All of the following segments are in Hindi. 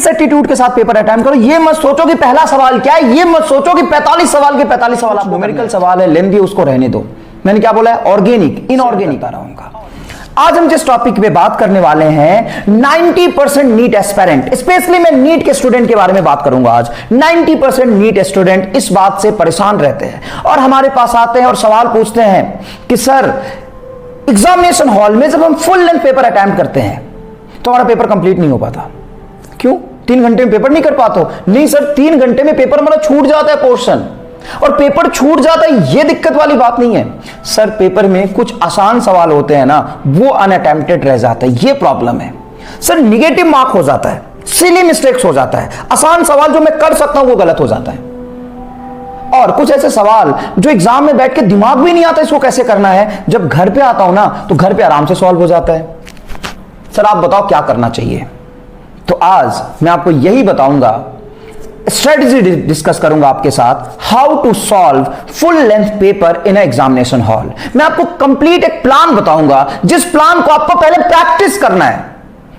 इस एटीट्यूड के साथ पेपर अटेम्प्ट करो। ये मत सोचो कि पहला सवाल क्या है, ये मत सोचो कि 45 सवाल के 45 सवाल आप न्यूमेरिकल सवाल है, लेंदी, उसको रहने दो। मैंने क्या बोला है, ऑर्गेनिक इनऑर्गेनिक आ रहा हूं। आज हम जिस टॉपिक पे बात करने वाले हैं 90% नीट एस्पिरेंट, स्पेशली मैं नीट के स्टूडेंट के बारे में बात करूंगा आज। 90% नीट स्टूडेंट इस बात से परेशान रहते हैं और हमारे पास आते हैं और सवाल पूछते हैं कि सर एग्जामिनेशन हॉल में जब हम फुल लेंथ पेपर अटेम्प्ट करते हैं तो हमारा पेपर कंप्लीट नहीं हो पाता। क्यों? 3 घंटे में पेपर नहीं कर पाते हो? नहीं सर, 3 घंटे में पेपर हमारा छूट जाता है पोर्शन, और पेपर छूट जाता है ये दिक्कत वाली बात नहीं है सर। पेपर में कुछ आसान सवाल होते हैं ना, वो अनअटेम्प्टेड रह जाता है, ये प्रॉब्लम है सर। निगेटिव मार्क हो जाता है, सिली मिस्टेक्स हो जाता है, आसान सवाल जो मैं कर सकता हूं वो गलत हो जाता है। और कुछ ऐसे सवाल जो एग्जाम में बैठ के दिमाग भी नहीं आता इसको कैसे करना है, जब घर पे आता हूं ना तो घर पे आराम से सॉल्व हो जाता है। सर आप बताओ क्या करना चाहिए? तो आज मैं आपको यही बताऊंगा, स्ट्रेटजी डिस्कस करूंगा आपके साथ, how to solve full length paper in examination hall. मैं आपको कंप्लीट एक प्लान बताऊंगा, जिस प्लान को आपको पहले प्रैक्टिस करना है,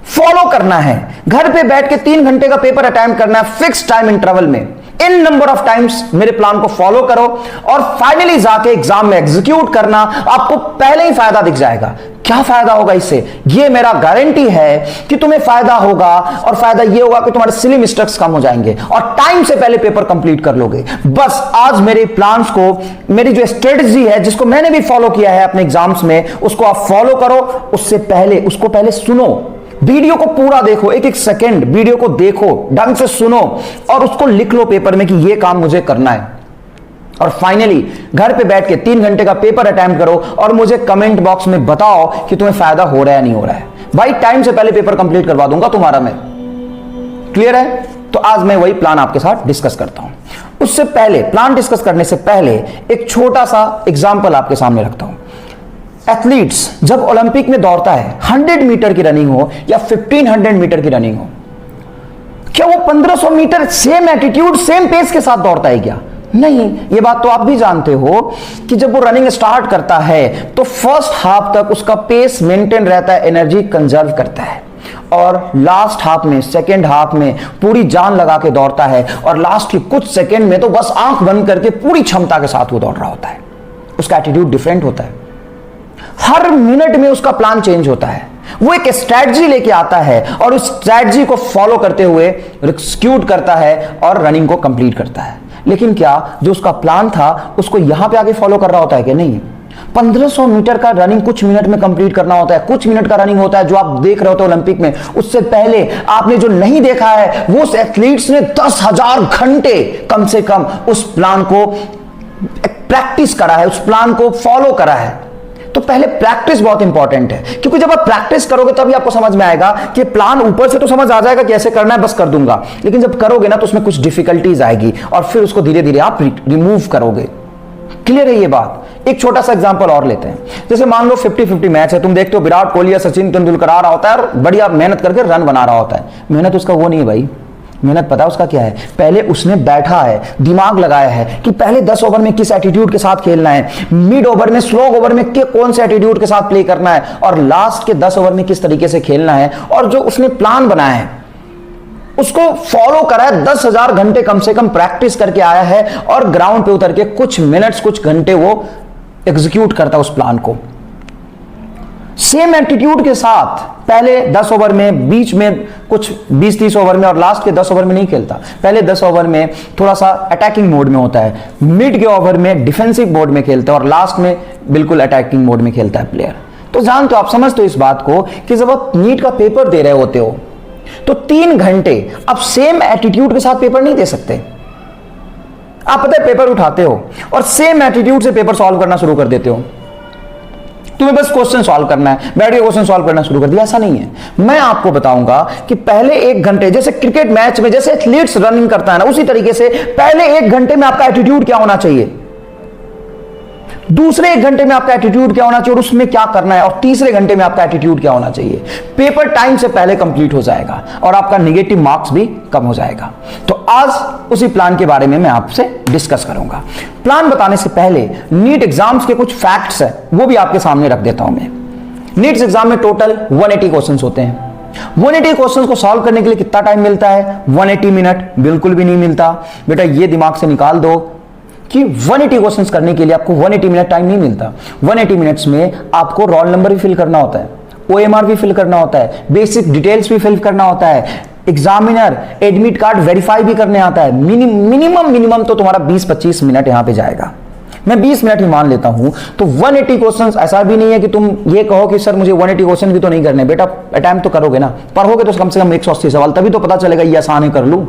फॉलो करना है। घर पे बैठ के 3 घंटे का पेपर अटेम्प्ट करना है फिक्स टाइम इंटरवल में। इन नंबर ऑफ टाइम्स मेरे प्लान को फॉलो करो और फाइनली जाके एग्जाम में एग्जीक्यूट करना, आपको पहले ही फायदा दिख जाएगा। क्या फायदा होगा इससे? ये मेरा गारंटी है कि तुम्हें फायदा होगा, और फायदा ये होगा कि तुम्हारे सिली मिस्टेक्स कम हो जाएंगे और टाइम से पहले पेपर कंप्लीट कर लोगे। बस आज मेरे प्लान्स को, मेरी जो स्ट्रेटजी है जिसको मैंने भी फॉलो किया है अपने एग्जाम्स में, उसको आप फॉलो करो। उससे पहले उसको पहले सुनो, वीडियो को पूरा देखो, एक एक सेकंड वीडियो को देखो, ढंग से सुनो और उसको लिख लो पेपर में कि ये काम मुझे करना है। और फाइनली घर पे बैठ के 3 घंटे का पेपर अटेम्प्ट करो और मुझे कमेंट बॉक्स में बताओ कि तुम्हें फायदा हो रहा है नहीं हो रहा है। भाई टाइम से पहले पेपर कंप्लीट करवा दूंगा तुम्हारा मैं। क्लियर है? तो आज मैं वही प्लान आपके साथ डिस्कस करता हूं। उससे पहले, प्लान डिस्कस करने से पहले एक छोटा सा एग्जाम्पल आपके सामने रखता हूं। एथलीट्स जब ओलंपिक में दौड़ता है, 100 मीटर की रनिंग हो या 1500 मीटर की रनिंग हो, क्या वो 1500 metre same attitude same pace के साथ दौड़ता है क्या? नहीं। ये बात तो आप भी जानते हो कि जब वो रनिंग स्टार्ट करता है तो फर्स्ट हाफ तक उसका पेस मेंटेन रहता है, एनर्जी कंजर्व करता है, और लास्ट हाफ में, सेकेंड हाफ में पूरी जान लगा के दौड़ता है, और लास्ट के कुछ सेकेंड में तो बस आंख बंद करके पूरी क्षमता के साथ वो दौड़ रहा होता है। उसका एटीट्यूड डिफरेंट होता है, हर मिनट में उसका प्लान चेंज होता है। वो एक स्ट्रैटेजी लेके आता है और उस स्ट्रैटेजी को फॉलो करते हुए एग्जीक्यूट करता है और रनिंग को कंप्लीट करता है। लेकिन क्या जो उसका प्लान था उसको यहां पे आगे फॉलो कर रहा होता है कि नहीं? 1500 मीटर का रनिंग कुछ मिनट में कंप्लीट करना होता है, कुछ मिनट का रनिंग होता है जो आप देख रहे होते हो ओलंपिक में। उससे पहले आपने जो नहीं देखा है, वो उस एथलीट्स ने 10,000 घंटे कम से कम उस प्लान को प्रैक्टिस करा है, उस प्लान को फॉलो करा है। तो पहले प्रैक्टिस बहुत इंपॉर्टेंट है, क्योंकि जब आप प्रैक्टिस करोगे तभी आपको समझ में आएगा कि प्लान ऊपर से तो समझ आ जाएगा कैसे करना है, बस कर दूंगा, लेकिन जब करोगे ना तो उसमें कुछ डिफिकल्टीज आएगी और फिर उसको धीरे धीरे आप रिमूव करोगे। क्लियर है ये बात? एक छोटा सा एग्जांपल और लेते हैं। जैसे मान लो 50-50 मैच है, तुम देखते हो विराट कोहली या सचिन तेंदुलकर आ रहा होता है और बढ़िया मेहनत करके रन बना रहा होता है। मेहनत उसका वो नहीं है भाई, मेहनत पता है उसका क्या है? पहले उसने बैठा है, दिमाग लगाया है कि पहले 10 ओवर में किस एटीट्यूड के साथ खेलना है, मिड ओवर में, स्लो ओवर में कौन से एटीट्यूड के साथ प्ले करना है, और लास्ट के 10 ओवर में किस तरीके से खेलना है। और जो उसने प्लान बनाया है उसको फॉलो करा है, 10,000 घंटे कम से कम प्रैक्टिस करके आया है, और ग्राउंड पे उतर के कुछ मिनट्स, कुछ घंटे वो एग्जीक्यूट करता है उस प्लान को। सेम एटीट्यूड के साथ पहले 10 ओवर में, बीच में कुछ 20-30 ओवर में, और लास्ट के 10 ओवर में नहीं खेलता। पहले 10 ओवर में थोड़ा सा अटैकिंग मोड में होता है, मिड के ओवर में डिफेंसिव मोड में खेलता है, और लास्ट में बिल्कुल अटैकिंग मोड में खेलता है प्लेयर। तो जानते हो, आप समझते हो इस बात को कि जब आप नीट का पेपर दे रहे होते हो तो 3 घंटे आप सेम एटीट्यूड के साथ पेपर नहीं दे सकते। आप पता है पेपर उठाते हो और सेम एटीट्यूड से पेपर सॉल्व करना शुरू कर देते हो। तुम्हें बस क्वेश्चन सॉल्व करना है, बैठ के क्वेश्चन सॉल्व करना शुरू कर दिया। ऐसा नहीं है। मैं आपको बताऊंगा कि पहले 1 घंटे, जैसे क्रिकेट मैच में जैसे एथलीट्स रनिंग करता है ना, उसी तरीके से पहले 1 घंटे में आपका एटीट्यूड क्या होना चाहिए, दूसरे 1 घंटे में आपका एटीट्यूड क्या होना चाहिए, और उसमें क्या करना है, और तीसरे घंटे में आपका एटीट्यूड क्या होना चाहिए। पेपर टाइम से पहले कंप्लीट हो जाएगा और आपका नेगेटिव मार्क्स भी कम हो जाएगा। तो आज उसी प्लान के बारे में मैं आपसे डिस्कस करूंगा। प्लान बताने से पहले नीट एग्जाम्स के कुछ फैक्ट्स हैं, वो भी आपके सामने रख देता हूं मैं। नीट एग्जाम में टोटल 180 क्वेश्चंस होते हैं। 180 क्वेश्चंस को सॉल्व करने के लिए कितना टाइम मिलता है? 180 मिनट। बिल्कुल भी नहीं मिलता बेटा, ये दिमाग से निकाल दो कि 180 क्वेश्चंस करने के लिए आपको 180 मिनट टाइम नहीं मिलता। 180 मिनट्स में आपको रोल नंबर भी फिल करना होता है, OMR भी फिल करना होता है, बेसिक डिटेल्स भी फिल करना होता है, एग्जामिनर एडमिट कार्ड वेरीफाई भी करने आता है। मिनिमम तो तुम्हारा 20-25 मिनट यहां पे जाएगा। मैं 20 मिनट ही मान लेता हूं। तो 180 क्वेश्चंस ऐसा भी नहीं है कि तुम ये कहो कि सर मुझे 180 क्वेश्चन भी तो नहीं करने। बेटा अटेम्प्ट तो करोगे ना, पढ़ोगे तो कम से कम 180 सवाल, तभी तो पता चलेगा ये आसान है कर लूं।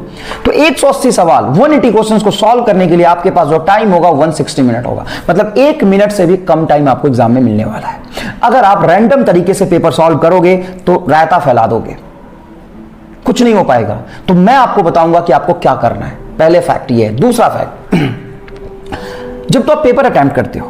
तो 180 सवाल 180 क्वेश्चंस को सॉल्व करने के लिए आपके पास जो टाइम होगा 160 मिनट होगा। मतलब 1 मिनट से भी कम टाइम आपको एग्जाम में मिलने वाला है। अगर आप रैंडम तरीके से पेपर सॉल्व करोगे तो रायता फैला दोगे, कुछ नहीं हो पाएगा। तो मैं आपको बताऊंगा कि आपको क्या करना है। पहले फैक्ट ये है। दूसरा फैक्ट, जब तो आप पेपर अटेम्प्ट करते हो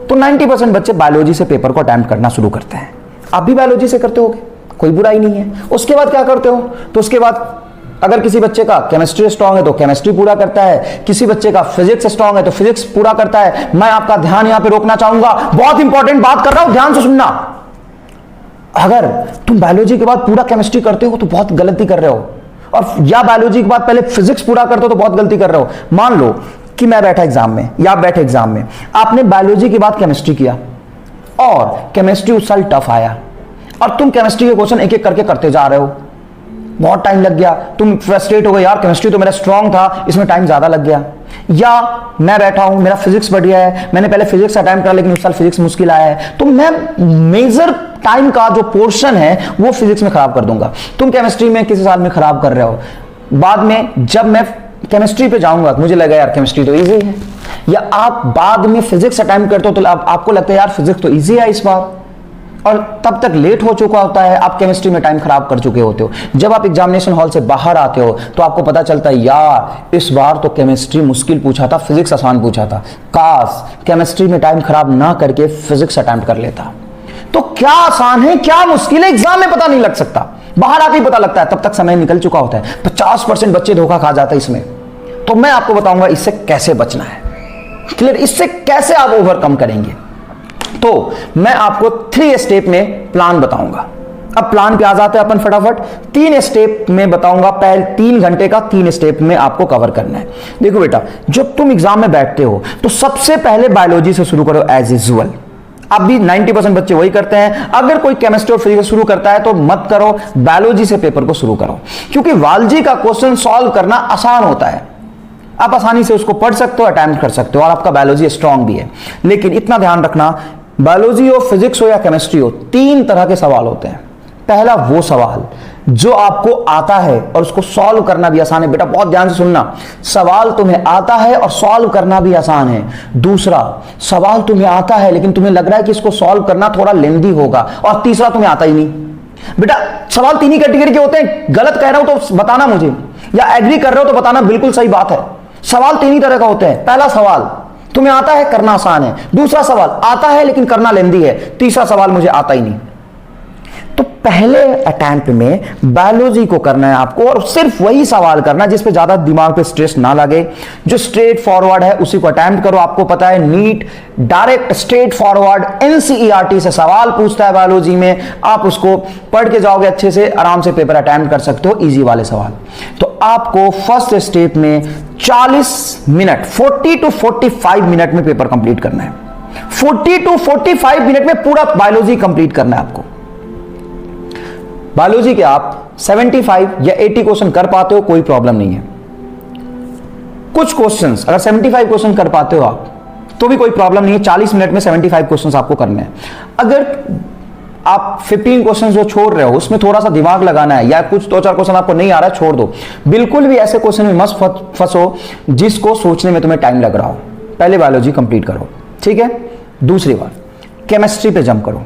तो 90% बच्चे बायोलॉजी से पेपर को अटेम्प्ट करना शुरू करते हैं। आप भी बायोलॉजी से करते होगे, कोई बुराई नहीं है। उसके बाद क्या करते हो? तो उसके बाद अगर किसी बच्चे का केमिस्ट्री स्ट्रांग है तो केमिस्ट्री पूरा करता है, किसी बच्चे का फिजिक्स स्ट्रांग है तो फिजिक्स पूरा करता है। मैं आपका ध्यान यहां पे रोकना चाहूंगा, बहुत इंपॉर्टेंट बात कर रहा हूं, ध्यान से सुनना। अगर तुम बायोलॉजी के बाद पूरा केमिस्ट्री करते हो तो बहुत गलती कर रहे हो, और या बायोलॉजी के बाद पहले फिजिक्स पूरा करते हो तो बहुत गलती कर रहे हो। मान लो कि मैं बैठा एग्जाम में या आप बैठे एग्जाम में, आपने बायोलॉजी के बाद केमिस्ट्री किया और केमिस्ट्री उस साल टफ आया और तुम केमिस्ट्री के क्वेश्चन एक एक करके करते जा रहे हो, बहुत टाइम लग गया, तुम फ्रस्ट्रेट हो गए, यार केमिस्ट्री तो मेरा स्ट्रांग था, इसमें टाइम ज्यादा लग गया। या मैं बैठा हूं, मेरा फिजिक्स बढ़िया है, मैंने पहले फिजिक्स अटेम्प्ट करा लेकिन उस साल फिजिक्स मुश्किल आया है, तो मैं मेजर टाइम का जो पोर्शन है वो फिजिक्स में खराब कर दूंगा। तुम केमिस्ट्री में किसी साल में खराब कर रहे हो, बाद में जब मैं केमिस्ट्री पे जाऊंगा मुझे लगा यार केमिस्ट्री तो इजी है, या आप बाद में फिजिक्स अटेम्प्ट करते हो तो आपको लगता है यार फिजिक्स तो इजी है इस बार, और तब तक लेट हो चुका होता है, आप केमिस्ट्री में टाइम खराब कर चुके होते हो। जब आप एग्जामिनेशन हॉल से बाहर आते हो तो आपको पता चलता है यार इस बार तो केमिस्ट्री मुश्किल पूछा था, फिजिक्स आसान पूछा था, काश केमिस्ट्री में टाइम खराब ना करके फिजिक्स अटेम्प्ट कर लेता। तो क्या आसान है क्या मुश्किल है एग्जाम में पता नहीं लग सकता, बाहर आके ही पता लगता है, तब तक समय निकल चुका होता है। 50% बच्चे धोखा खा जाते हैं इसमें। तो मैं आपको बताऊंगा इससे कैसे बचना है, क्लियर, इससे कैसे आप ओवरकम करेंगे। तो मैं आपको 3 स्टेप में प्लान बताऊंगा। अब प्लान पे आ जाते हैं अपन फटाफट। 3 स्टेप में बताऊंगा, पहले 3 घंटे का 3 स्टेप में आपको कवर करना है। देखो बेटा, जब तुम एग्जाम में बैठते हो तो सबसे पहले बायोलॉजी से शुरू करो एज यूजुअल। अब भी 90% बच्चे वही करते हैं। अगर कोई केमिस्ट्री और फिजिक्स शुरू करता है तो मत करो, बायोलॉजी से पेपर को शुरू करो, क्योंकि बायोलॉजी का क्वेश्चन सॉल्व करना आसान होता है। आप आसानी से उसको पढ़ सकते हो, अटेम्प्ट कर सकते हो, और आपका बायोलॉजी स्ट्रांग भी है। लेकिन इतना ध्यान रखना, बायोलॉजी हो, फिजिक्स हो या केमिस्ट्री हो, 3 तरह के सवाल होते हैं। पहला वो सवाल जो आपको आता है और उसको सॉल्व करना भी आसान है। बेटा बहुत ध्यान से सुनना, सवाल तुम्हें आता है और सॉल्व करना भी आसान है। दूसरा सवाल तुम्हें आता है लेकिन तुम्हें लग रहा है कि इसको सॉल्व करना थोड़ा लेंदी होगा। और तीसरा तुम्हें आता ही नहीं। बेटा सवाल 3 ही कैटेगरी के होते हैं। गलत कह रहा हूं तो बताना मुझे, या एग्री कर रहे हो तो बताना बिल्कुल सही बात है। सवाल 3 ही तरह का होते हैं। पहला सवाल तुम्हें आता है, करना आसान है। दूसरा सवाल आता है लेकिन करना लेंदी है। तीसरा सवाल मुझे आता ही नहीं। तो पहले अटेम्प्ट में बायोलॉजी को करना है आपको, और सिर्फ वही सवाल करना जिस पे ज्यादा दिमाग पे स्ट्रेस ना लगे, जो स्ट्रेट फॉरवर्ड है उसी को अटेम्प्ट करो। आपको पता है NEET direct straightforward NCERT से सवाल पूछता है बायोलॉजी में। आप उसको पढ़ के जाओगे अच्छे से, आराम से पेपर अटेम्प्ट कर सकते हो, इजी वाले सवाल। तो आपको फर्स्ट स्टेप में 40 मिनट 40 to 45 मिनट में पेपर कंप्लीट करना है। 40 to 45 मिनट में पूरा बायोलॉजी कंप्लीट करना है आपको। बायोलॉजी के आप 75 या 80 क्वेश्चन कर पाते हो, कोई प्रॉब्लम नहीं है। कुछ क्वेश्चंस अगर 75 क्वेश्चन कर पाते हो आप तो भी कोई प्रॉब्लम नहीं है। 40 मिनट में 75 क्वेश्चंस आपको करने हैं। अगर आप 15 क्वेश्चन जो छोड़ रहे हो उसमें थोड़ा सा दिमाग लगाना है, या कुछ 2-4 क्वेश्चन आपको नहीं आ रहा है, छोड़ दो। बिल्कुल भी ऐसे क्वेश्चन में मत फंसो जिसको सोचने में तुम्हें टाइम लग रहा हो। पहले बायोलॉजी कंप्लीट करो, ठीक है। दूसरी बात, केमिस्ट्री पे जंप करो,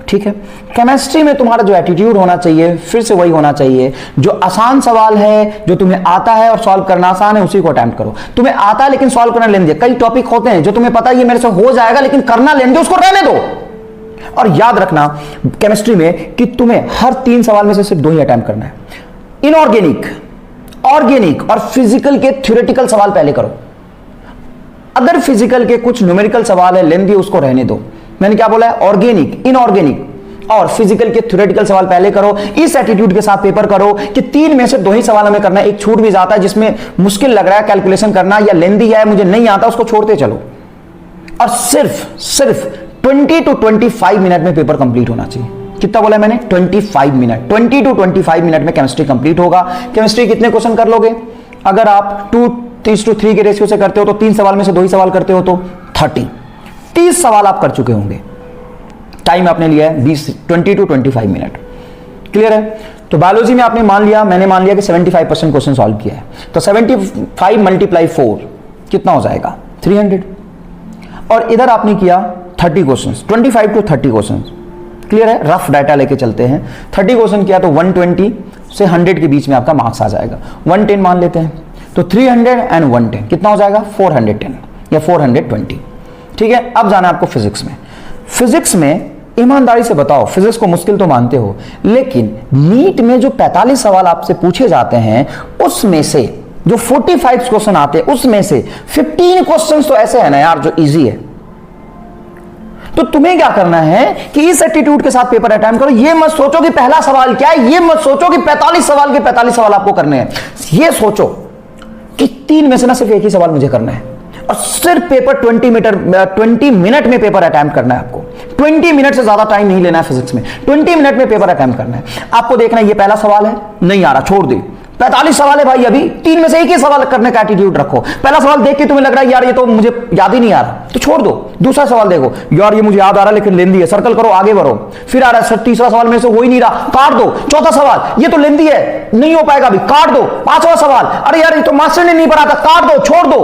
ठीक है। केमिस्ट्री में तुम्हारा जो एटीट्यूड होना चाहिए फिर से वही होना चाहिए, जो आसान सवाल है, जो तुम्हें आता है और सॉल्व करना आसान है, उसी को अटेम्प्ट करो। तुम्हें आता है लेकिन सॉल्व करना लेंगे। कई टॉपिक होते हैं जो तुम्हें पता है ये मेरे से हो जाएगा लेकिन करना लेंगे, उसको रहने दो। और याद रखना केमिस्ट्री में कि तुम्हें हर 3 सवाल में से सिर्फ 2 ही अटेम्प्ट करना है। इनऑर्गेनिक, ऑर्गेनिक और फिजिकल के थ्योरेटिकल सवाल पहले करो। अगर फिजिकल के कुछ न्यूमेरिकल सवाल है लेंदी, उसको रहने दो। मैंने क्या बोला है, ऑर्गेनिक, इनऑर्गेनिक और फिजिकल के थ्योरेटिकल सवाल पहले करो, इस एटीट्यूड के साथ पेपर करो कि 3 में से 2 ही सवाल हमें करना है, एक छूट भी जाता है जिसमें मुश्किल लग रहा है कैलकुलेशन करना या लेंदी है, मुझे नहीं आता, उसको छोड़ते चलो। और सिर्फ 20 to 25 मिनट में पेपर कंप्लीट होना चाहिए। कितना बोला मैंने? 25 मिनट। 20 to 25 मिनट में केमिस्ट्री कंप्लीट होगा। केमिस्ट्री कितने क्वेश्चन कर लोगे? अगर आप 2:3 के रेशियो से करते हो तो 3 सवाल में से 2 ही सवाल करते हो तो 30 सवाल आप कर चुके होंगे। टाइम आपने लिया है 20 to 25 मिनट। क्लियर है? तो बायोलॉजी में आपने मान लिया, मैंने मान लिया कि 75% क्वेश्चन सॉल्व किया है, तो 75 मल्टीप्लाई 4 कितना हो जाएगा? 300। और इधर आपने किया 30 क्वेश्चन, 25 to 30 क्वेश्चन। क्लियर है? रफ डाटा लेके चलते हैं। 30 क्वेश्चन किया तो 120 से 100 के बीच में आपका मार्क्स आ जाएगा। 110 मान लेते हैं, तो 300 एंड 110 कितना हो जाएगा? 410 या 420। ठीक है, अब जाना है आपको फिजिक्स में। फिजिक्स में ईमानदारी से बताओ, फिजिक्स को मुश्किल तो मानते हो, लेकिन नीट में जो 45 सवाल आपसे पूछे जाते हैं उसमें से जो 45 क्वेश्चन आते हैं उसमें से 15 क्वेश्चन तो ऐसे है ना यार जो इजी है। तो तुम्हें क्या करना है कि इस एटीट्यूड के साथ पेपर अटेम्प्ट करो। ये मत सोचो कि पहला सवाल क्या है, ये मत सोचो कि 45 सवाल के 45 सवाल आपको करने हैं। ये सोचो कि 3 में से ना सिर्फ एक ही सवाल मुझे करना है, और सिर्फ पेपर 20 मिनट में पेपर अटेम्प्ट करना है आपको। 20 मिनट से ज्यादा टाइम नहीं लेना है फिजिक्स में, 20 मिनट में पेपर अटेम्प्ट करना है। आपको देखना है ये पहला सवाल है, नहीं आ रहा, छोड़ दे। 45 सवाल है भाई, अभी 3 में से एक ही सवाल करने का एटीट्यूड रखो। पहला सवाल देख के तुम्हें लग रहा है यार ये तो मुझे याद ही नहीं आ रहा, तो छोड़ दो। दूसरा सवाल देखो, यार ये मुझे याद आ रहा है लेकिन लेंदी है, सर्कल करो, आगे बढ़ो। फिर आ रहा है तीसरा सवाल में से हो ही नहीं रहा, काट दो। चौथा सवाल, ये तो लेंदी है, नहीं हो पाएगा अभी, काट दो। 5वां सवाल, अरे यार ये तो मास्टर ने नहीं पढ़ा था, काट दो, छोड़ दो।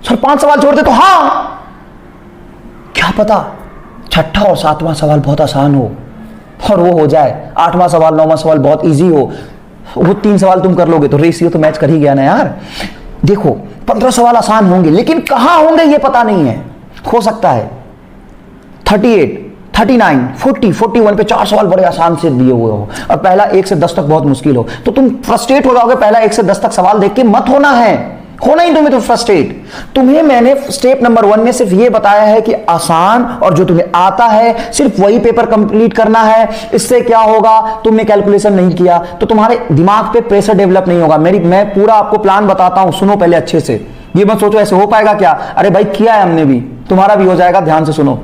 सर 5 सवाल छोड़ दे तो हाँ, क्या पता 6ठा और 7वां सवाल बहुत आसान हो और वो हो जाए, 8वां सवाल 9वां सवाल बहुत इजी हो, वो 3 सवाल तुम कर लोगे तो रेशियो तो मैच कर ही गया ना यार। देखो 15 सवाल आसान होंगे लेकिन कहां होंगे ये पता नहीं है। हो सकता है 38, 39, 40, 41 पे 4 सवाल बड़े आसान से दिए हुए हो और पहला 1 से 10 तक बहुत मुश्किल हो, तो तुम फ्रस्ट्रेट हो जाओगे। पहला 1 से 10 तक सवाल देख के मत होना है, होना ही तुम्हें तो फ्रस्ट्रेट। तुम्हें मैंने स्टेप नंबर 1 में सिर्फ ये बताया है कि आसान और जो तुम्हें आता है सिर्फ वही पेपर कंप्लीट करना है। इससे क्या होगा, तुमने कैलकुलेशन नहीं किया तो तुम्हारे दिमाग पे प्रेशर डेवलप नहीं होगा। मैं पूरा आपको प्लान बताता हूं, सुनो पहले अच्छे से। ये मत सोचो ऐसे हो पाएगा क्या, अरे भाई किया है हमने भी, तुम्हारा भी हो जाएगा, ध्यान से सुनो।